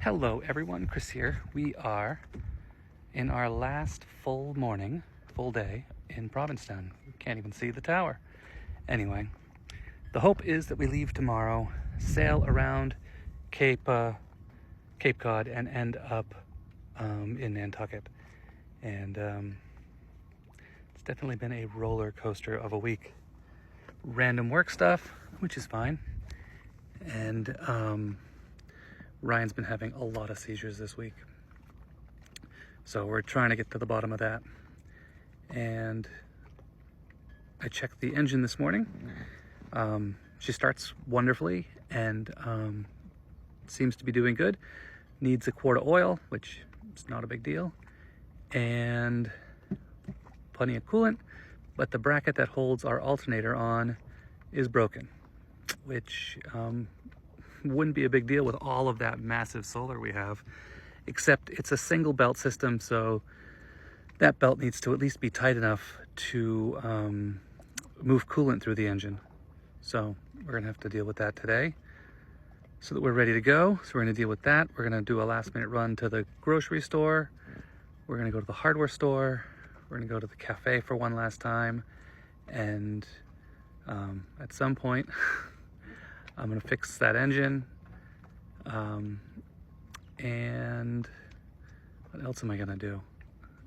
Hello everyone, Chris here. We are in our last full day in Provincetown. We can't even see the tower. Anyway, the hope is that we leave tomorrow, sail around Cape Cod and end up in Nantucket. And it's definitely been a roller coaster of a week. Random work stuff, which is fine. And Ryan's been having a lot of seizures this week. So we're trying to get to the bottom of that. And I checked the engine this morning. She starts wonderfully and seems to be doing good. Needs a quart of oil, which is not a big deal. And plenty of coolant, but the bracket that holds our alternator on is broken, which wouldn't be a big deal with all of that massive solar we have, except it's a single belt system, so that belt needs to at least be tight enough to move coolant through the engine. So we're gonna have to deal with that today so that we're ready to go. So we're gonna deal with that. We're gonna do a last minute run to the grocery store. We're gonna go to the hardware store. We're gonna go to the cafe for one last time. And at some point, I'm gonna fix that engine. And what else am I gonna do?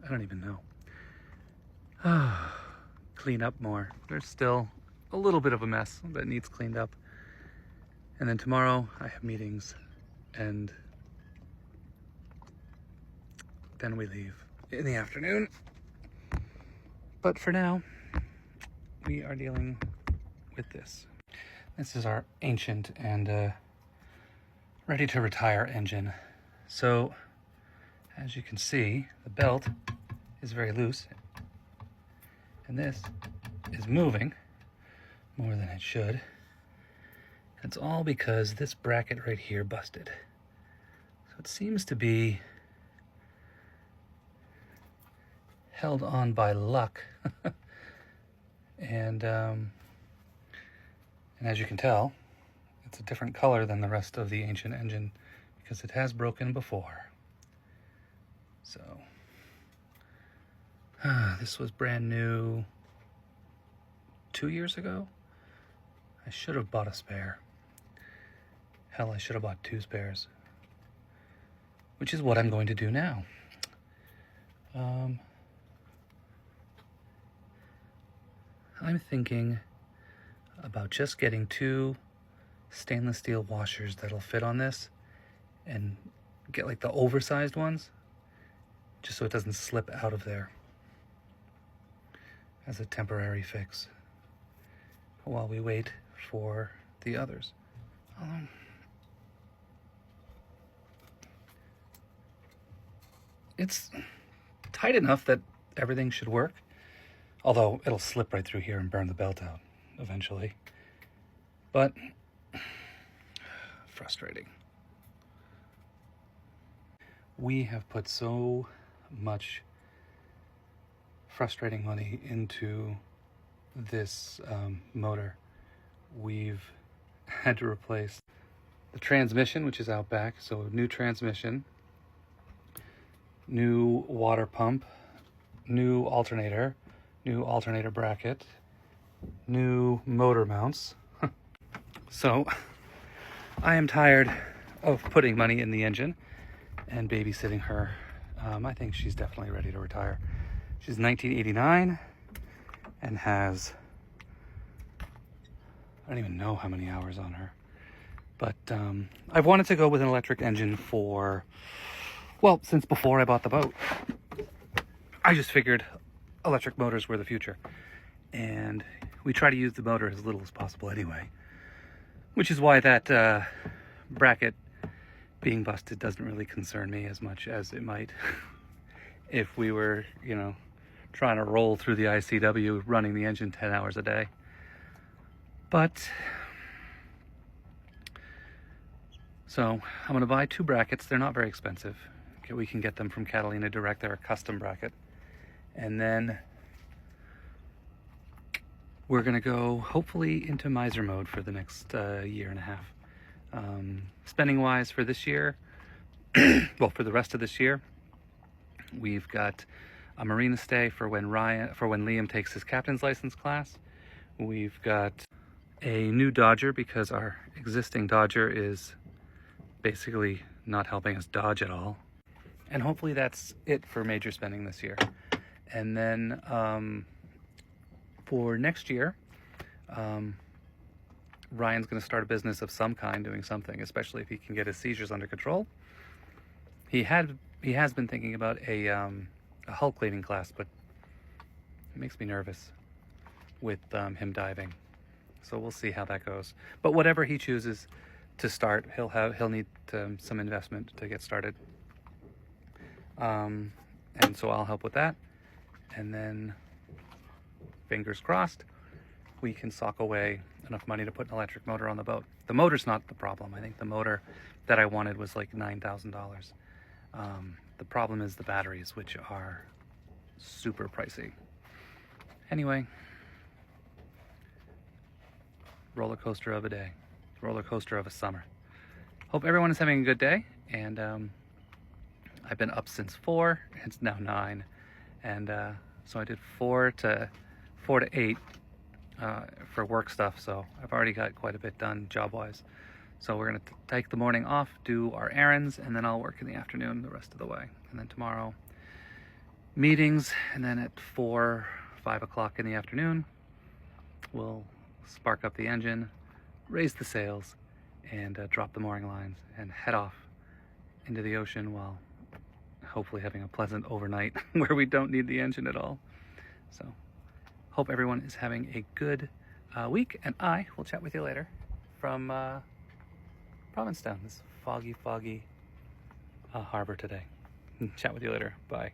I don't even know. Clean up more. There's still a little bit of a mess that needs cleaned up. And then tomorrow I have meetings and then we leave in the afternoon. But for now, we are dealing with this. This is our ancient and ready to retire engine. So, as you can see, the belt is very loose. And this is moving more than it should. It's all because this bracket right here busted. So it seems to be held on by luck. And as you can tell, it's a different color than the rest of the ancient engine because it has broken before. So, this was brand new 2 years ago. I should have bought a spare. Hell, I should have bought 2 spares, which is what I'm going to do now. I'm thinking about just getting 2 stainless steel washers that'll fit on this and get like the oversized ones just so it doesn't slip out of there as a temporary fix while we wait for the others. It's tight enough that everything should work, although it'll slip right through here and burn the belt out eventually. But frustrating. We have put so much frustrating money into this motor. We've had to replace the transmission, which is out back, so new transmission, new water pump, new alternator bracket, new motor mounts. So I am tired of putting money in the engine and babysitting her. I think she's definitely ready to retire. She's 1989 and has, I don't even know how many hours on her. But I've wanted to go with an electric engine for, well, since before I bought the boat. I just figured electric motors were the future. And we try to use the motor as little as possible anyway. Which is why that bracket being busted doesn't really concern me as much as it might if we were, you know, trying to roll through the ICW running the engine 10 hours a day. But, so I'm going to buy 2 brackets. They're not very expensive. Okay, we can get them from Catalina Direct. They're a custom bracket. And then we're going to go hopefully into miser mode for the next year and a half. Spending wise for this year, well, for the rest of this year, we've got a marina stay for when Liam takes his captain's license class. We've got a new Dodger because our existing Dodger is basically not helping us dodge at all. And hopefully that's it for major spending this year. And then for next year, Ryan's going to start a business of some kind, doing something, especially if he can get his seizures under control. He has been thinking about a hull cleaning class, but it makes me nervous with him diving. So we'll see how that goes. But whatever he chooses to start, he'll need some investment to get started. And so I'll help with that. And then, fingers crossed, we can sock away enough money to put an electric motor on the boat. The motor's not the problem. I think the motor that I wanted was like $9,000. The problem is the batteries, which are super pricey. Anyway, roller coaster of a day, roller coaster of a summer. Hope everyone is having a good day, and I've been up since 4. It's now 9, and so I did 4 to 8 for work stuff. So I've already got quite a bit done job-wise. So we're gonna take the morning off, do our errands, and then I'll work in the afternoon the rest of the way. And then tomorrow, meetings, and then at 5 o'clock in the afternoon, we'll spark up the engine, raise the sails, and drop the mooring lines and head off into the ocean while hopefully having a pleasant overnight where we don't need the engine at all. So hope everyone is having a good week, and I will chat with you later from Provincetown, this foggy harbor today. Chat with you later. Bye.